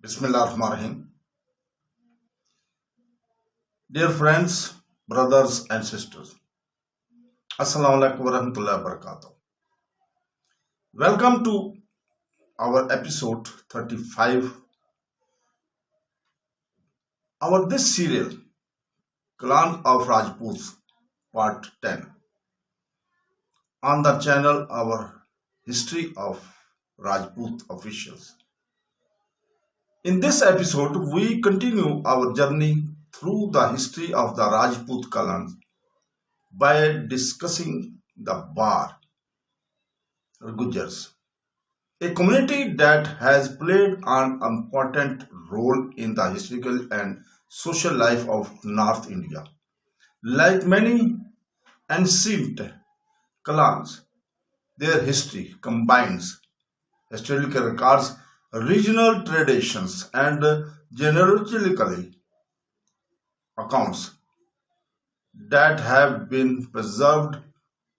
Bismillahirrahmanirrahim. Dear friends, brothers and sisters, Assalamu alaikum warahmatullahi wabarakatuh. Welcome to our episode 35. Our this serial, Clan of Rajputs, part 10. On the channel, our History of Rajput Officials. In this episode, we continue our journey through the history of the Rajput clans by discussing the Bar Gujjars, a community that has played an important role in the historical and social life of North India. Like many ancient clans, their history combines historical records, regional traditions, and genealogical accounts that have been preserved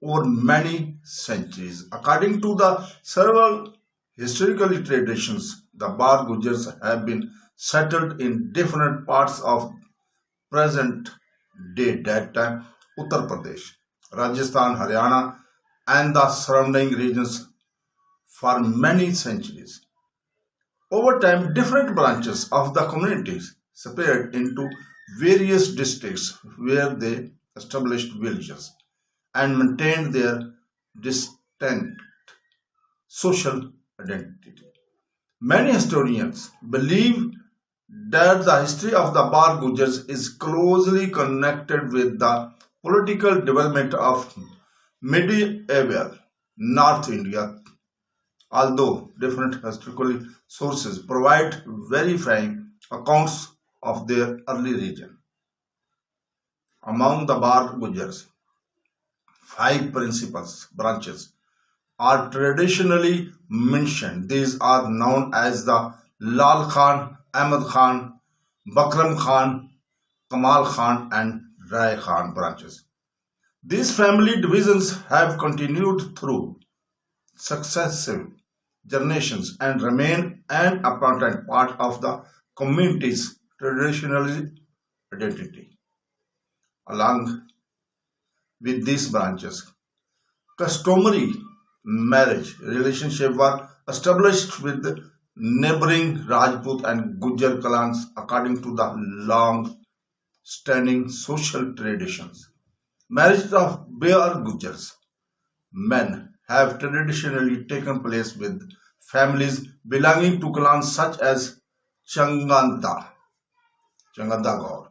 over many centuries. According to the several historical traditions, the Bar Gujjars have been settled in different parts of present-day that time Uttar Pradesh, Rajasthan, Haryana, and the surrounding regions for many centuries. Over time, different branches of the communities separated into various districts where they established villages and maintained their distinct social identity. Many historians believe that the history of the Bar Gujjars is closely connected with the political development of medieval North India, although different historical sources provide verifying accounts of their early region. Among the Bar Gujjars, five principal branches are traditionally mentioned. These are known as the Lal Khan, Ahmad Khan, Bakram Khan, Kamal Khan, and Rai Khan branches. These family divisions have continued through successive generations and remain an important part of the community's traditional identity. Along with these branches, customary marriage relationships were established with neighboring Rajput and Gujjar clans according to the long-standing social traditions. Marriage of Bar Gujjars men have traditionally taken place with families belonging to clans such as Changanta Gaur,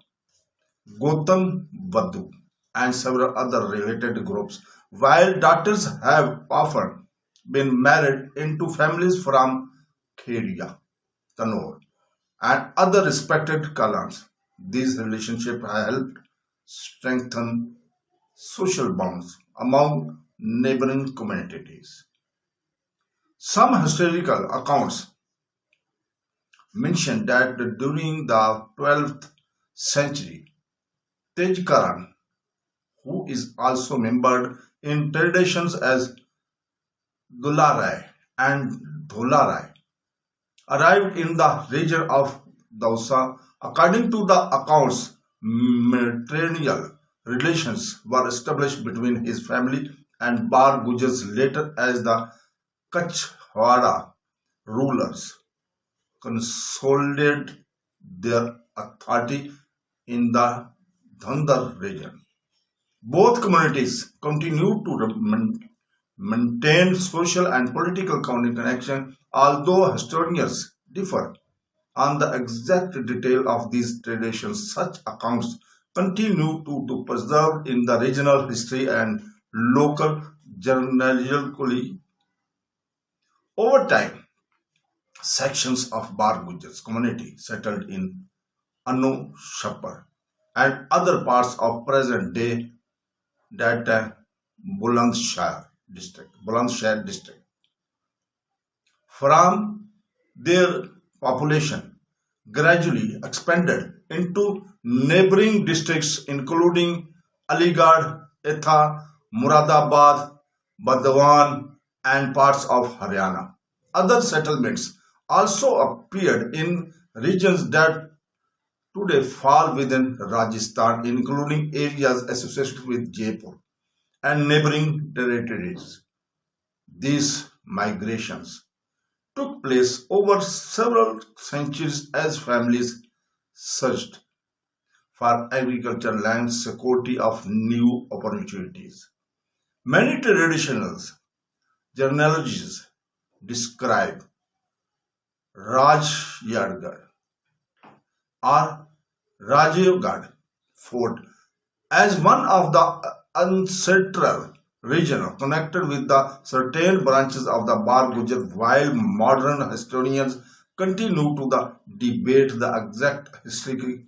Gotham Vadu, and several other related groups, while daughters have often been married into families from Khedia, Tanur, and other respected clans. These relationships have helped strengthen social bonds among neighboring communities. Some historical accounts mention that during the 12th century, Tej Karan, who is also remembered in traditions as Dularai and Dhularai, arrived in the region of Dausa. According to the accounts, matrimonial relations were established between his family and Bar Gujjars later as the Kachhwaha rulers consolidated their authority in the Dhundhar region. Both communities continue to maintain social and political connection, although historians differ on the exact detail of these traditions. Such accounts continue to be preserved in the regional history and local genealogical. Over time, sections of Bar Gujjars community settled in Anushapur and other parts of present-day that Bulandshahr district. From their population gradually expanded into neighboring districts including Aligarh, Etha, Muradabad, Burdwan, and parts of Haryana. Other settlements also appeared in regions that today fall within Rajasthan, including areas associated with Jaipur and neighboring territories. These migrations took place over several centuries as families searched for agricultural land security of new opportunities. Many traditional genealogies describe Rajyargarh or Rajgarh fort as one of the ancestral region connected with the certain branches of the Bar Gujjar, while modern historians continue to debate the exact historical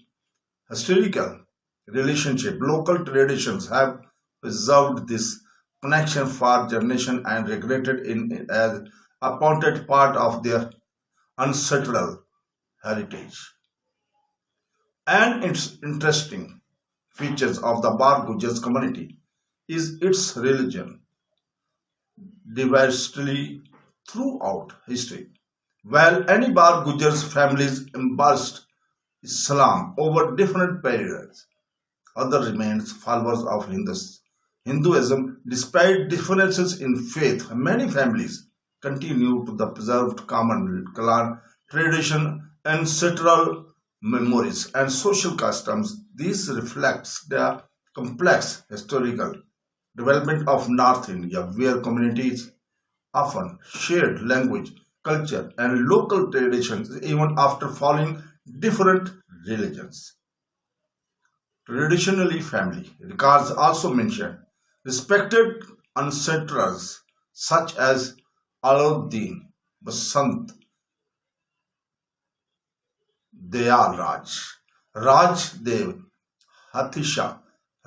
relationship. Local traditions have preserved this connection for generations and regretted it as appointed part of their ancestral heritage. An interesting features of the Bar Gujars community is its religion, diversely throughout history. While any Bar Gujars families embraced Islam over different periods, others remained followers of Hinduism. Despite differences in faith, many families continue to the preserved common clan tradition, ancestral memories, and social customs. This reflects the complex historical development of North India, where communities often shared language, culture, and local traditions even after following different religions. Traditionally, family records also mention respected ancestors such as Alauddin, Basant, Dayal Raj, Rajdev, Hatisha,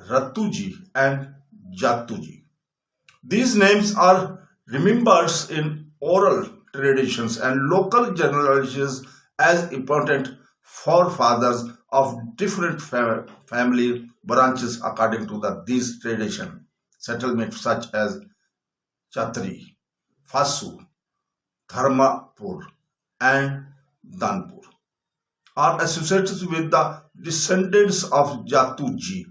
Ratuji, and Jatuji. These names are remembered in oral traditions and local genealogies as important forefathers of different family branches according to these tradition. Settlements such as Chatri, Fasu, Dharmapur, and Danpur are associated with the descendants of Jatuji,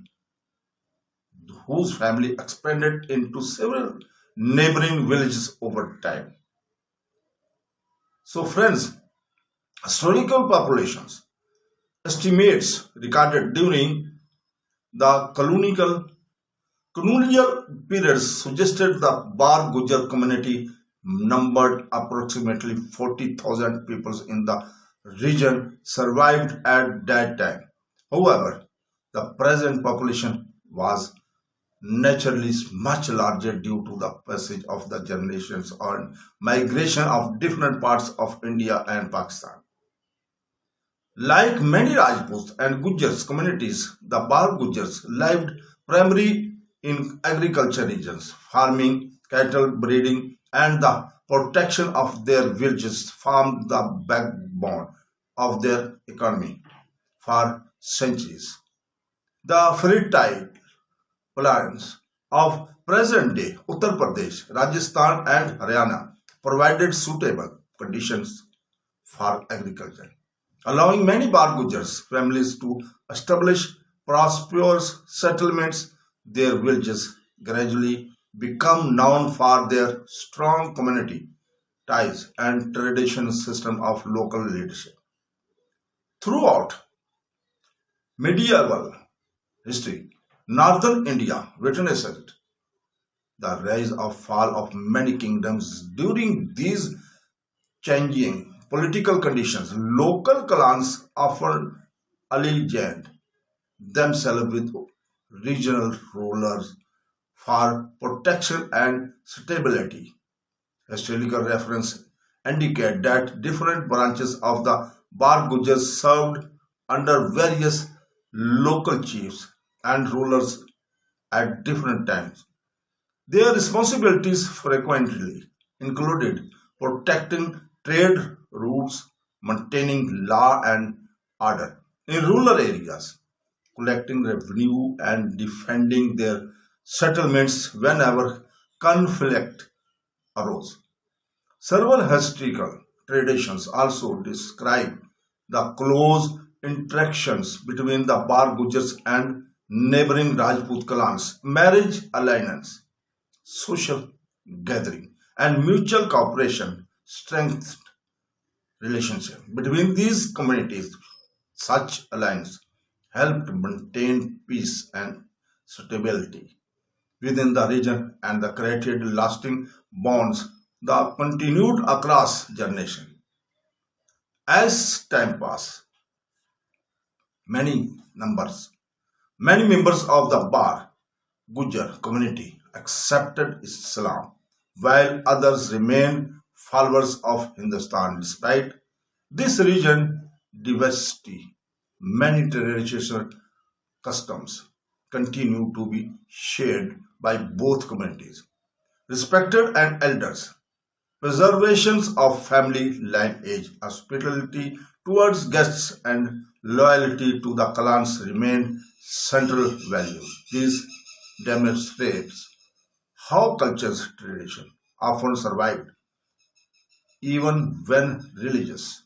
whose family expanded into several neighboring villages over time. So, friends, historical populations estimates recorded during the colonial periods suggested the Bar Gujjar community numbered approximately 40,000 people in the region survived at that time. However, the present population was naturally much larger due to the passage of the generations and migration of different parts of India and Pakistan. Like many Rajputs and Gujars communities, the Bar Gujars lived primarily in agriculture regions, farming, cattle breeding, and the protection of their villages formed the backbone of their economy for centuries. The fertile plains of present-day Uttar Pradesh, Rajasthan, and Haryana provided suitable conditions for agriculture, allowing many Bar Gujars families to establish prosperous settlements. Their villages gradually become known for their strong community ties and traditional system of local leadership. Throughout medieval history, northern India witnessed the rise of fall of many kingdoms. During these changing political conditions, local clans often allied themselves with regional rulers for protection and stability. Historical reference indicate that different branches of the Bar Gujars served under various local chiefs and rulers at different times. Their responsibilities frequently included protecting trade routes, maintaining law and order in rural areas, collecting revenue, and defending their settlements whenever conflict arose. Several historical traditions also describe the close interactions between the Bar Gujars and neighboring Rajput clans, marriage alliance, social gathering, and mutual cooperation strengthened relationship between these communities. Such alliance helped maintain peace and stability within the region and the created lasting bonds that continued across generations. As time passed, many numbers, many members of the Bar Gujjar community accepted Islam, while others remained followers of Hindustan. Despite this region diversity, many traditional customs continue to be shared by both communities. Respected and elders, preservations of family lineage, hospitality towards guests, and loyalty to the clans remain central values. This demonstrates how culture's tradition often survived even when religious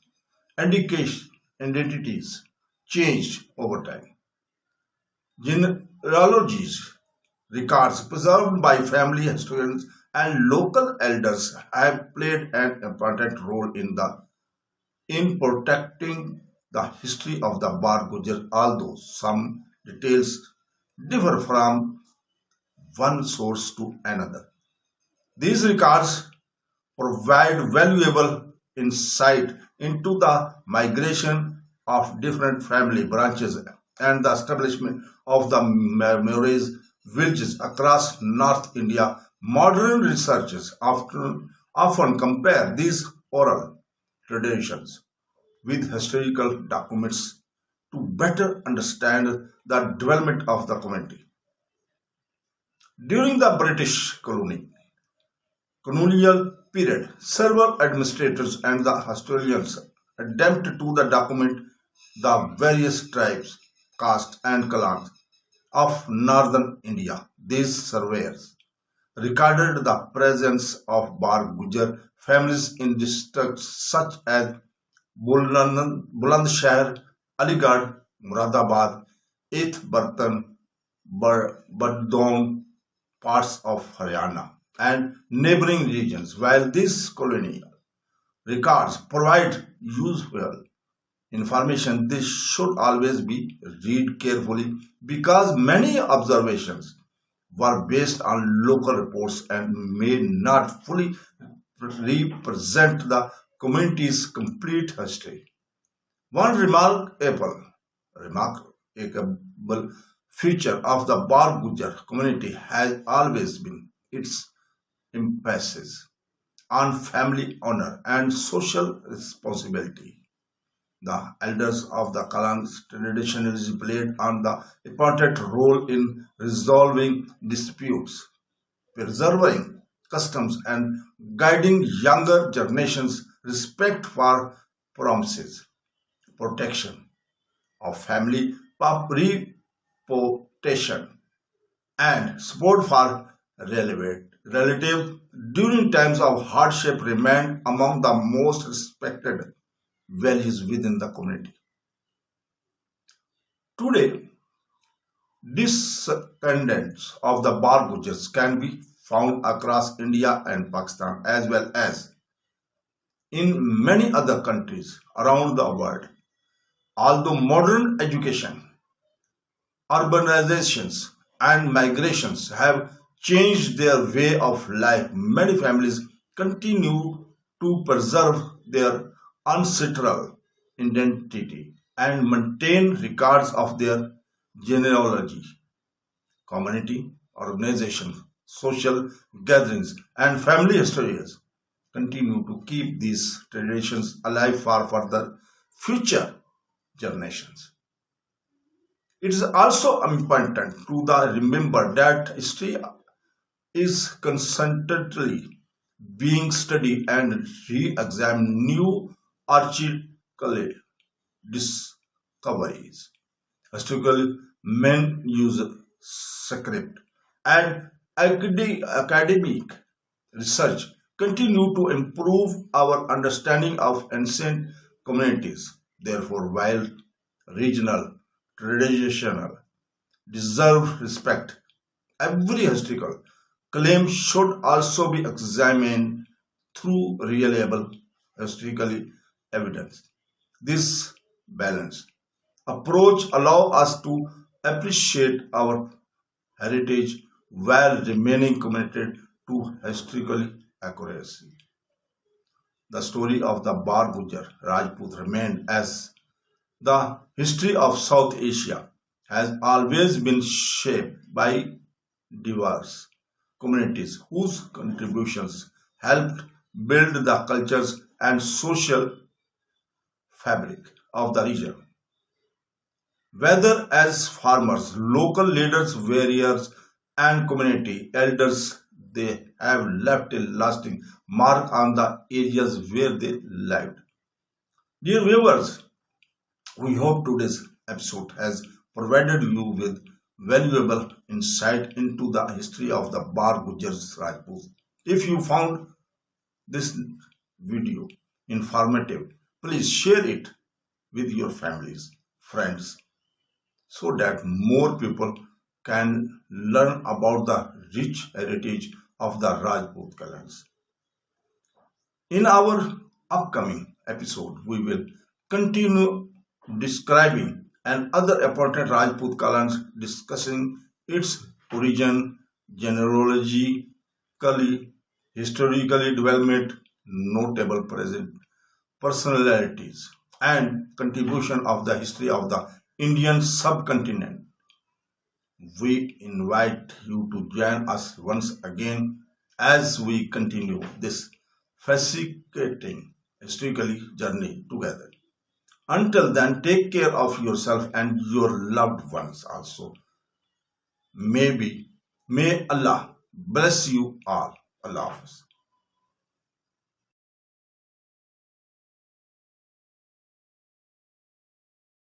education identities changed over time. Genealogies, records preserved by family historians and local elders have played an important role in protecting the history of the Bar Gujjar, although some details differ from one source to another. These records provide valuable insight into the migration of different family branches and the establishment of the Maoris villages across North India. Modern researchers often compare these oral traditions with historical documents to better understand the development of the community. During the British colonial period, several administrators and the historians attempted to document the various tribes, castes, and clans of northern India. These surveys recorded the presence of Bar Gujjar families in districts such as Bulandshahr, Aligarh, Muradabad, Eth Bartan, Bardon, parts of Haryana, and neighboring regions. While these colonial records provide useful information, this should always be read carefully because many observations were based on local reports and may not fully represent the community's complete history. One remarkable feature of the Bar Gujjar community has always been its emphasis on family honor and social responsibility. The elders of the clans traditionally played on the important role in resolving disputes, preserving customs, and guiding younger generations. Respect for promises, protection of family reputation, and support for relative during times of hardship remained among the most respected values within the community. Today, descendants of the Bar Gujars can be found across India and Pakistan as well as in many other countries around the world. Although modern education, urbanizations, and migrations have changed their way of life, many families continue to preserve their ancestral identity and maintain records of their genealogy. Community organizations, social gatherings, and family histories continue to keep these traditions alive for further future generations. It is also important to remember that history is constantly being studied and re-examined. New archaeological discoveries, historical manuscript, and academic research continue to improve our understanding of ancient communities. Therefore, while regional, traditional deserve respect, every historical claim should also be examined through reliable historical evidence. This balanced approach allows us to appreciate our heritage while remaining committed to historical accuracy. The story of the Bar Gujjar Rajput remained as the history of South Asia has always been shaped by diverse communities whose contributions helped build the cultures and social fabric of the region. Whether as farmers, local leaders, warriors, and community elders, they have left a lasting mark on the areas where they lived. Dear viewers, we hope today's episode has provided you with valuable insight into the history of the Bar Gujjar Rajputs. If you found this video informative, please share it with your families, friends, so that more people can learn about the rich heritage of the Rajput clans. In our upcoming episode, we will continue describing and other important Rajput clans, discussing its origin, genealogically, historically development, notable present personalities, and contribution of the history of the Indian subcontinent. We invite you to join us once again as we continue this fascinating historical journey together. Until then, take care of yourself and your loved ones also. May Allah bless you all. Allah Hafiz.